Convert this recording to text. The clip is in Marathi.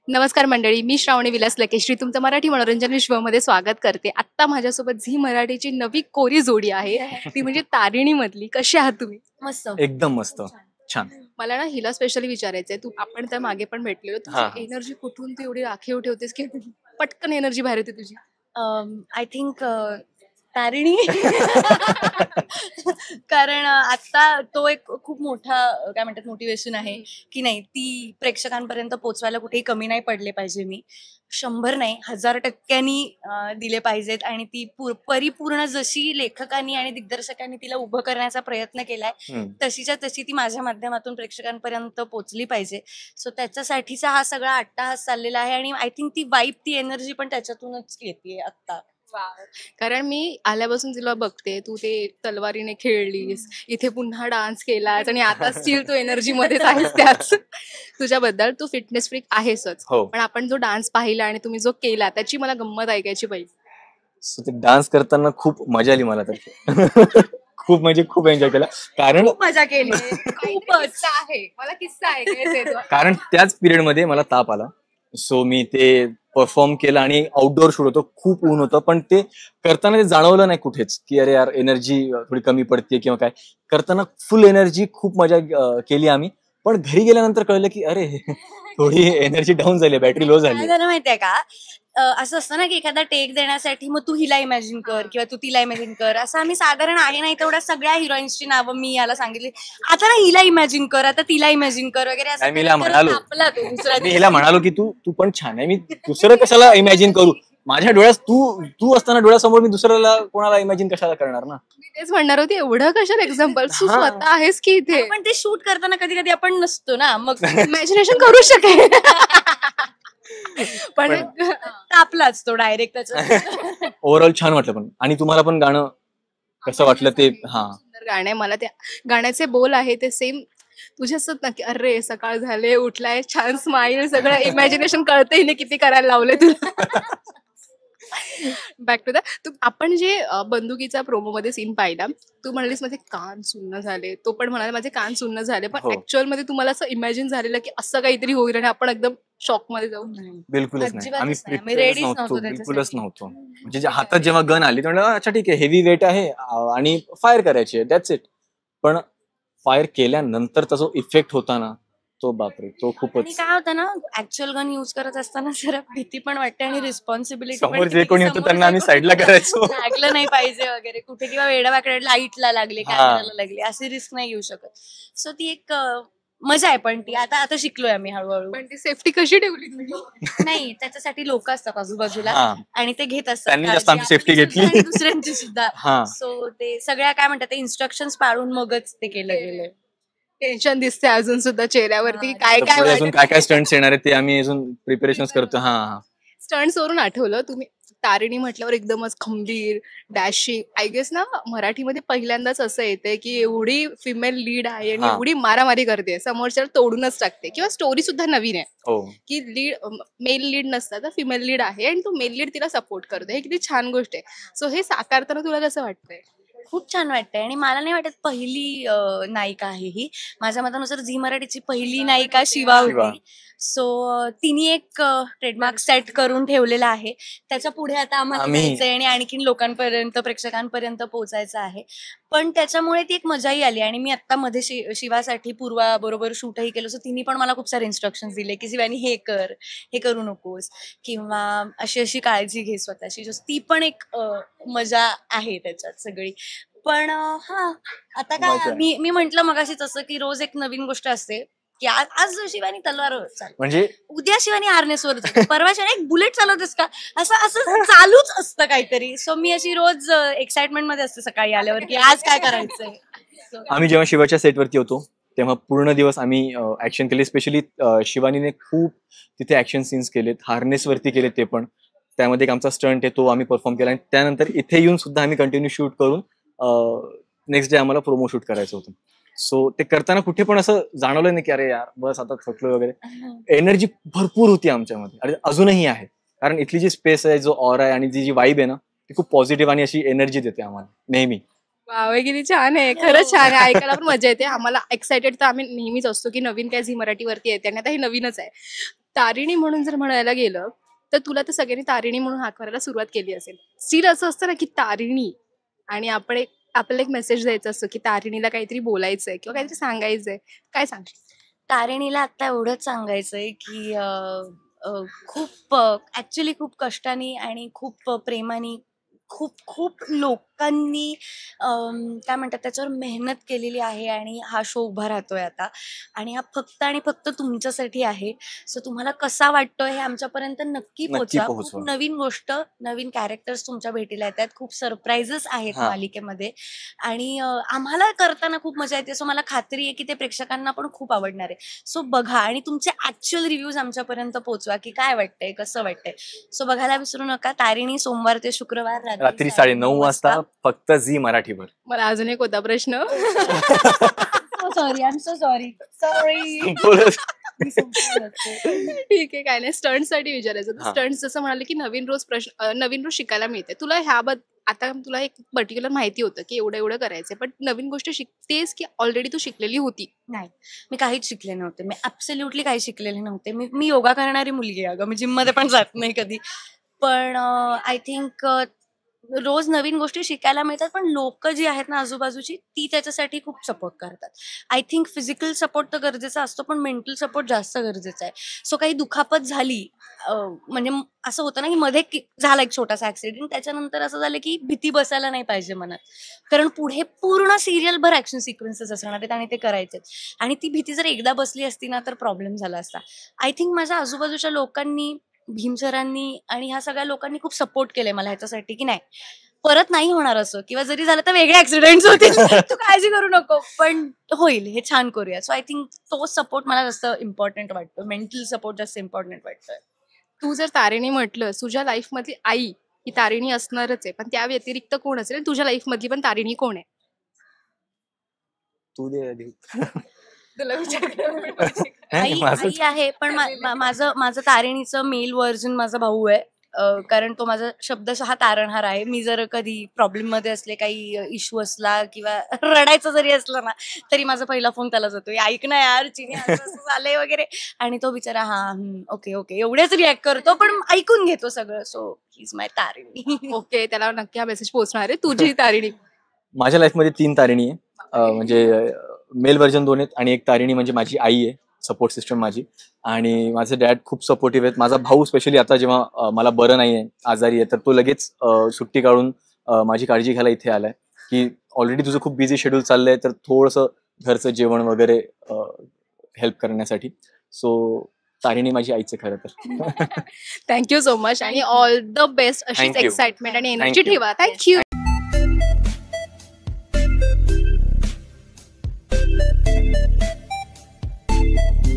नमस्कार मंडळी, मी श्रावणी विलास लकेश्री तुमचं मराठी मनोरंजन विश्वमध्ये स्वागत करते. आत्ता माझ्यासोबत झी मराठीची नवी कोरी जोडी आहे, ती म्हणजे तारिणी मधली. कशी आहात तुम्ही? मस्त. एकदम मस्त. छान. मला ना हिला स्पेशली विचारायचंय, तू आपण त्या मागे पण भेटलेलो, हा, तुझी एनर्जी कुठून तू एवढी राखीव ठेवतेस की पटकन एनर्जी बाहेर येते तुझी? I think Tarini. कारण आता तो एक खूप मोठा काय म्हणतात मोटिवेशन आहे की नाही, ती प्रेक्षकांपर्यंत पोहोचवायला कुठेही कमी नाही पडले पाहिजे. मी 100 नाही 1000% दिले पाहिजेत आणि ती परिपूर्ण जशी लेखकांनी आणि दिग्दर्शकांनी तिला उभं करण्याचा प्रयत्न केलाय तशीच्या तशी ती माझ्या माध्यमातून प्रेक्षकांपर्यंत पोहोचली पाहिजे. सो त्याच्यासाठीचा हा सगळा अट्टाहास चाललेला आहे आणि आय थिंक ती वाईब, ती एनर्जी पण त्याच्यातूनच येते आता. कारण मी आल्यापासून तिला बघते, तू ते तलवारीने खेळलीस, इथे पुन्हा डान्स केलास आणि आता स्टील तू एनर्जी मध्येच आहेस त्याच. तुझ्याबद्दल तू फिटनेस फ्रीक आहेसच, हो. पण आपण जो डान्स पाहिला आणि तुम्ही जो केला त्याची मला गंमत ऐकायची पाहिजे. सो ते डान्स करताना खूप मजा आली मला तर. खूप म्हणजे खूप एन्जॉय केला. कारण खूप मजा केली. खूपच आहे, मला किस्सा ऐकायचा. कारण त्याच पिरियड मध्ये मला ताप आला. सो मी ते परफॉर्म केलं आणि आउटडोअर शूट होतं, खूप ऊन होतं, पण ते करताना ते जाणवलं नाही कुठेच की अरे यार एनर्जी थोडी कमी पडते किंवा काय. करताना फुल एनर्जी, खूप मजा केली आम्ही. पण घरी गेल्यानंतर कळलं की अरे थोडी एनर्जी डाऊन झाली, बॅटरी लो झाली. काय झालं माहितीये का, असं असतं ना की एखादा टेक देण्यासाठी मग तू हिला इमॅजिन कर किंवा तू तिला इमॅजिन कर, असं आम्ही साधारण आहे नाही तेवढ्या सगळ्या हिरोईन्सची नावं मी याला सांगितली. आता ना हिला इमॅजिन कर, आता तिला इमॅजिन कर वगैरे असं मी हिला म्हणालो, आपला तो दुसरा मी हिला म्हणालो की तू तू पण छान आहे, मी दुसरं कशाला इमॅजिन करू. माझ्या डोळ्यात तू असताना डोळ्यासमोर मी दुसऱ्याला कोणाला इमॅजिन कशाला करणार ना. मी तेच म्हणणार होती, एवढं कशाला एक्झाम्पल, तू हा. स्वतः आहेस की इथे. पण ते शूट करताना कधी कधी आपण नसतो ना, मग इमॅजिनेशन करू शकेल. पण तापलाच तो डायरेक्ट त्याच्या. ओव्हरऑल छान वाटलं. पण आणि तुम्हाला पण गाणं कसं वाटलं ते? हा, सुंदर गाणं आहे. मला त्या गाण्याचे बोल आहे ते सेम तुझे असतात ना, की अरे सकाळ झाले, उठलाय, छान स्माईल, सगळं इमॅजिनेशन कळतंय ना किती करायला लावलंय तुला. बॅक टू द तू आपण जे बंदुकीचा प्रोमो मध्ये सीन पाहिला, तू म्हणलीस माझे कान सुन्न झाले, तो पण म्हणाला माझे कान सुन्न झाले, पण हो. ऍक्च्युअल मध्ये तुम्हाला असं इमॅजिन झालेलं की असं काहीतरी होईल आणि आपण एकदम शॉक मध्ये जाऊ? बिलकुलच नाही. अजिबातच आम्ही नाही. आम्ही prepared readyच नव्हतो, नव्हतो बिलकुलच त्याच्यासाठी. नव्हतो. म्हणजे हातात जेव्हा गन आली तर म्हणलं अच्छा ठीक आहे, हेवी वेट आहे आणि फायर करायची आहे, दॅट्स इट. पण फायर केल्यानंतरचा जो इफेक्ट होता ना, तो बापरे, तो आणि खूपच. काय होतं ना, ऍक्च्युअल गन युज करत असताना जरा भीती पण वाटते आणि रिस्पॉन्सिबिलिटी समोर जे कोणी होतं त्यांना आम्ही साईडला करायचो. लागलं नाही पाहिजे वगैरे कुठे, किंवा वेडावाकडे लाईटला लागले, हा. कॅमेराला लागले, अशी रिस्क नाही घेऊ शकत. सो ती एक मजा आहे. पण ती आता आता शिकलोय आम्ही हळूहळू. पण ती सेफ्टी कशी ठेवली तुम्ही? नाही, त्याच्यासाठी लोक असतात आजूबाजूला हा. आणि ते घेत असतात त्यांनी जास्त काळजी, आमची सेफ्टी आपली घेतली. सुद्धा आणि दुसऱ्यांची सुद्धा. हा. सो ते सगळ्या काय म्हणतात ते इन्स्ट्रक्शन्स पाळून मगच ते केलं गेलं. टेन्शन दिसते अजून सुद्धा चेहऱ्यावरती, हा. काय तर काय पुढे अजून काय काय स्टंट्स येणार आहेत ते आम्ही अजून प्रिपरेशन करतो. हा हा. स्टंट्स वरून आठवलं, तुम्ही तारिणी म्हटल्यावर एकदमच खंबीर, डॅशिंग, आय गेस ना मराठीमध्ये पहिल्यांदाच असं येते की एवढी फिमेल लीड आहे आणि हा. एवढी मारामारी करते, समोरच्याला तोडूनच टाकते, किंवा स्टोरी सुद्धा नवीन आहे हो, की लीड मेल लीड नसता तर फिमेल लीड आहे आणि तो मेल लीड तिला सपोर्ट करतो. हे किती छान गोष्ट आहे. सो हे साकारताना तुला कसं वाटतंय? खूप छान वाटतंय आणि मला नाही वाटत पहिली नायिका आहे ही. माझ्या मतानुसार झी मराठीची पहिली नायिका शिवा शिवा. होती. सो तिने एक ट्रेडमार्क सेट करून ठेवलेला आहे. त्याच्या पुढे आता आम्हाला आम्ही- जायचंय आणि आणखीन लोकांपर्यंत, प्रेक्षकांपर्यंत पोहोचायचं आहे. पण त्याच्यामुळे ती एक मजाही आली आणि मी आता मध्ये शिवासाठी पूर्वा बरोबर शूटही केलं. सो तिने पण मला खूप सारे इन्स्ट्रक्शन दिले की शिवानी हे कर, हे करू नकोस, किंवा अशी अशी काळजी घे स्वतःची. ती पण एक मजा आहे त्याच्यात सगळी. पण हा, आता मजा काय आहे. मी म्हंटल मगाशीच असं की रोज एक नवीन गोष्ट असते की आज शिवानी तलवारवर चाल, म्हणजे उद्या शिवानी हार्नेसवर जाते, परवा शिवानी एक बुलेट चालवतेस का, असं असं चालूच असतं काहीतरी. सो मी अशी रोज एक्साइटमेंट मध्ये असते सकाळी आल्यावर की आज काय करायचंय. So, आम्ही जेव्हा शिवाच्या सेटवरती होतो तेव्हा पूर्ण दिवस आम्ही ऍक्शन केले. स्पेशली शिवानीने खूप तिथे ऍक्शन सीन्स केलेत, हार्नेस वरती केलेत. ते पण त्यामध्ये एक आमचा स्टंट आहे तो आम्ही परफॉर्म केला आणि त्यानंतर इथे येऊन सुद्धा आम्ही कंटिन्यू शूट करून नेक्स्ट डे आम्हाला प्रोमो शूट करायचं होतं. सो ते करताना कुठे पण असं जाणवलं नाही की अरे यार बस आता थकलो वगैरे. एनर्जी भरपूर होती आमच्यामध्ये आणि अजूनही आहे. कारण इथली जी स्पेस आहे, जो ऑरा आहे आणि जी वाईब आहे ना, ती खूप पॉझिटिव्ह आणि अशी एनर्जी देते आम्हाला नेहमी. वाव, किती छान आहे, खरंच छान आहे, ऐकायला पण मजा येते. आम्हाला एक्साइटेड तर आम्ही नेहमीच असतो की नवीन काय झी मराठीवरती येते आणि आता हे नवीनच आहे. तारिणी म्हणून जर म्हणायला गेलं तर तुला तर सगळ्यांनी तारिणी म्हणून हाक मारायला सुरुवात केली असेल. स्टील असं असतं ना की तारिणी आणि आपल्याला एक मेसेज द्यायचा असतो की तारिणीला काहीतरी बोलायचंय किंवा काहीतरी सांगायचंय. काय सांगशील? तारिणीला आता एवढंच सांगायचंय की खूप ऍक्च्युली खूप कष्टाने आणि खूप प्रेमाने खूप खूप लोकांनी काय म्हणतात त्याच्यावर मेहनत केलेली आहे आणि हा शो उभा राहतोय आता. आणि हा फक्त आणि फक्त तुमच्यासाठी आहे. सो तुम्हाला कसा वाटतोय हे आमच्यापर्यंत नक्की पोहोचवा. पोहोचवा. खूप नवीन गोष्ट, नवीन कॅरेक्टर्स तुमच्या भेटीला येतात. खूप सरप्राईजेस आहेत हा. मालिकेमध्ये आणि आम्हाला करताना खूप मजा येते. सो मला खात्री आहे की ते प्रेक्षकांना पण खूप आवडणार आहे. सो बघा आणि तुमचे ऍक्च्युअल रिव्ह्यूज आमच्यापर्यंत पोहोचवा की काय वाटतंय, कसं वाटतंय. सो बघायला विसरू नका. तारिणी सोमवार ते शुक्रवार रात्री 9:30 वाजता फक्त झी मराठीवर. मला अजून एक होता प्रश्न. Sorry, I am so sorry. ठीक आहे, काय नाही. स्टंटसाठी विचारायचं होतं. हा. स्टंट्स जसं म्हणाले की नवीन रोज शिकायला मिळते. तुला आता तुला एक पर्टिक्युलर माहिती होतं की एवढं एवढं करायचंय, पण नवीन गोष्ट शिकतेस की ऑलरेडी तू शिकलेली होती? नाही, मी काहीच शिकले नव्हते. मी ऍब्सोल्युटली काही शिकलेले नव्हते. मी योगा करणारी मुलगी आहे. अगं मी जिम मध्ये पण जात नाही कधी. पण आय थिंक रोज नवीन गोष्टी शिकायला मिळतात. पण लोक जी आहेत ना आजूबाजूची ती त्याच्यासाठी खूप सपोर्ट करतात. आय थिंक फिजिकल सपोर्ट तर गरजेचा असतो, पण मेंटल सपोर्ट जास्त गरजेचा आहे. सो काही दुखापत झाली म्हणजे असं होतं ना की मध्ये झाला एक छोटासा ऍक्सिडेंट, त्याच्यानंतर असं झालं की भीती बसायला नाही पाहिजे मनात. कारण पुढे पूर्ण सिरियलभर ऍक्शन सिक्वेन्सेस असणार आहेत आणि ते करायचे. आणि ती भीती जर एकदा बसली असती ना तर प्रॉब्लेम झाला असता. आय थिंक माझ्या आजूबाजूच्या लोकांनी, भीम सरांनी आणि ह्या सगळ्या लोकांनी खूप सपोर्ट केलंय मला ह्याच्यासाठी की नाही परत नाही होणार असं, किंवा जरी झालं तर वेगळे ऍक्सिडेंट्स होतील, तू काळजी करू नको, पण होईल, हे छान करूया. सो आय थिंक तो सपोर्ट मला जास्त इम्पॉर्टंट वाटतो. मेंटल सपोर्ट जास्त इम्पॉर्टंट वाटतोय. तू जर तारिणी म्हटलं, तुझ्या लाईफ मधली आई ही तारिणी असणारच आहे, पण त्या व्यतिरिक्त कोण असेल? तुझ्या लाईफ मधली पण तारिणी कोण आहे? तू दे आधी. तुला विचार आई आहे, पण माझं तारिणीचं मेल व्हर्जन माझा भाऊ आहे. कारण तो माझा शब्दशः तारणहार आहे. मी जर कधी प्रॉब्लेम मध्ये असले, काही इश्यू असला किंवा रडायचं जरी असलं ना, तरी माझा पहिला फोन त्याला जातो, ऐक ना यार चिनी असं झालंय वगैरे, आणि तो बिचारा हा ओके ओके एवढेच रिॲक्ट करतो, पण ऐकून घेतो सगळं. So he is my Tarini. Okay, त्याला नक्की हा मेसेज पोहोचणार आहे. तुझी तारिणी? माझ्या लाईफ मध्ये 3 तारिणी आहे. म्हणजे मेल व्हर्जन 2 आहेत आणि एक तारिणी म्हणजे माझी आई आहे, सपोर्ट सिस्टम माझी. आणि माझे डॅड खूप सपोर्टिव्ह आहेत. माझा भाऊ स्पेशली आता जेव्हा मला बरं नाहीये, आजारी आहे, तर तो लगेच सुट्टी काढून माझी काळजी घ्यायला इथे आलाय, की ऑलरेडी तुझं खूप बिझी शेड्यूल चाललंय, तर थोडंसं घरचं जेवण वगैरे हेल्प करण्यासाठी. सो तारिणी माझी आईचं खरं तर. थँक्यू सो मच आणि ऑल द बेस्ट. अशीच Thank you. एक्साइटमेंट आणि एनर्जी Thank you. ठेवा. थँक्यू.